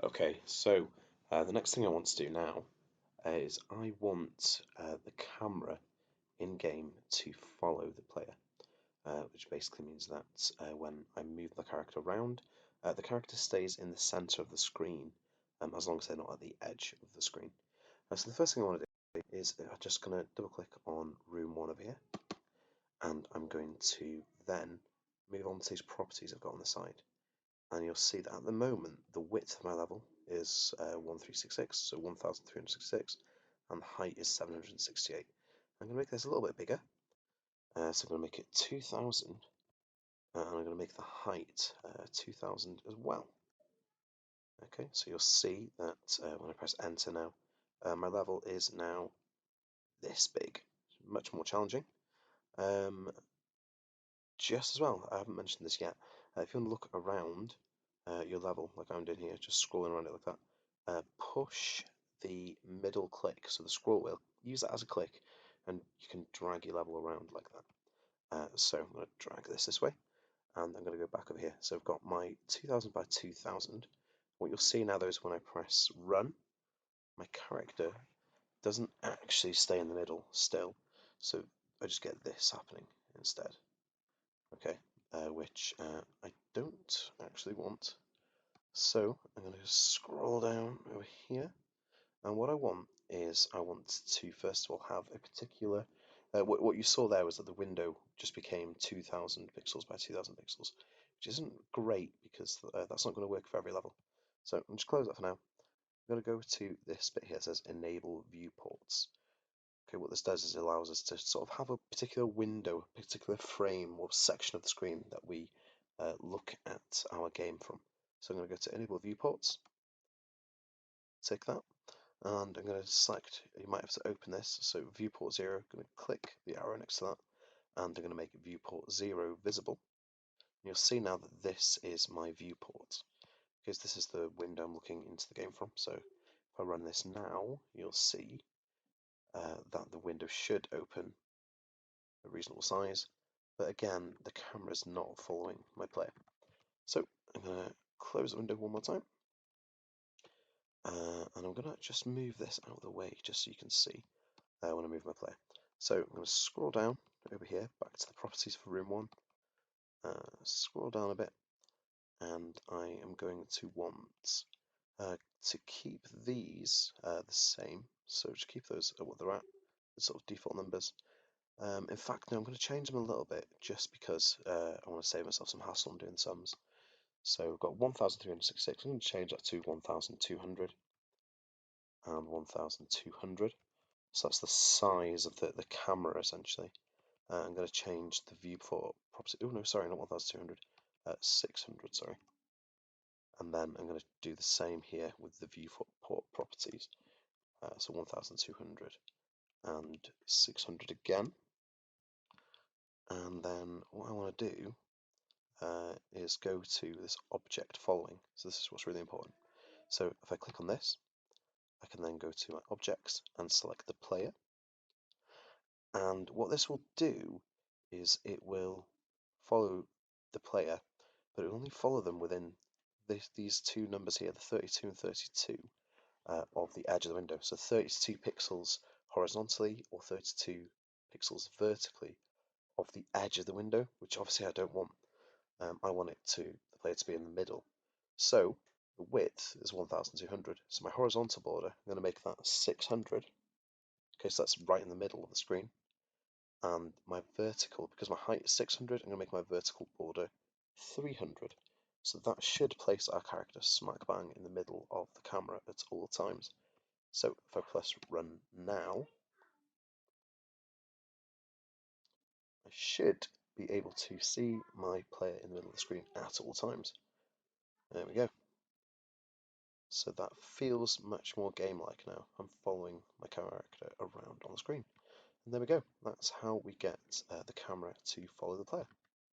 Okay, so the next thing I want to do now is I want the camera in game to follow the player, which basically means that when I move the character around, the character stays in the center of the screen as long as they're not at the edge of the screen. So the first thing I want to do is I'm just going to double click on room 1 over here, and I'm going to then move on to these properties I've got on the side. And you'll see that at the moment the width of my level is 1366, so 1366, and the height is 768. I'm going to make this a little bit bigger, so I'm going to make it 2000, and I'm going to make the height 2000 as well. Okay, so you'll see that when I press enter now, my level is now this big, much more challenging. Just as well, I haven't mentioned this yet, if you want to look around your level, like I'm doing here, just scrolling around it like that, push the middle click, so the scroll wheel, use that as a click, and you can drag your level around like that. So I'm going to drag this way, and I'm going to go back over here. So I've got my 2000 by 2000. What you'll see now though is when I press run, my character doesn't actually stay in the middle still, so I just get this happening instead. Okay, which I don't actually want. So I'm going to scroll down over here, and what I want is I want to first of all have a particular. What you saw there was that the window just became 2000 pixels by 2000 pixels, which isn't great because that's not going to work for every level. So I'm just close that for now. I'm going to go to this bit here that says enable viewports. Okay, what this does is it allows us to sort of have a particular window, a particular frame or section of the screen that we look at our game from. So I'm going to go to enable viewports, take that, and I'm going to select, you might have to open this, so viewport 0, I'm going to click the arrow next to that, and I'm going to make viewport 0 visible. And you'll see now that this is my viewport, because this is the window I'm looking into the game from. So if I run this now, you'll see that the window should open a reasonable size, but again, the camera's not following my player. So I'm going to close the window one more time, and I'm going to just move this out of the way just so you can see when I move my player. So I'm going to scroll down over here, back to the properties for room 1, scroll down a bit, and I am going to want to keep these the same, so just keep those at what they're at, the sort of default numbers. In fact, no, I'm going to change them a little bit just because I want to save myself some hassle on doing sums. So we've got 1366, I'm going to change that to 1200 and 1200. So that's the size of the camera essentially. I'm going to change the viewport property. Oh no, sorry, not 1200, 600, sorry. And then I'm going to do the same here with the viewport properties. So 1200 and 600 again. And then what I want to do is go to this object following. So this is what's really important. So if I click on this, I can then go to my objects and select the player. And what this will do is it will follow the player, but it will only follow them within these two numbers here, the 32 and 32 of the edge of the window. So 32 pixels horizontally or 32 pixels vertically of the edge of the window, which obviously I don't want. I want the player to be in the middle. So the width is 1200. So my horizontal border, I'm going to make that 600. Okay, so that's right in the middle of the screen. And my vertical, because my height is 600, I'm going to make my vertical border 300. So that should place our character smack bang in the middle of the camera at all times. So if I press run now, I should be able to see my player in the middle of the screen at all times. There we go. So that feels much more game-like now. I'm following my character around on the screen. And there we go. That's how we get the camera to follow the player.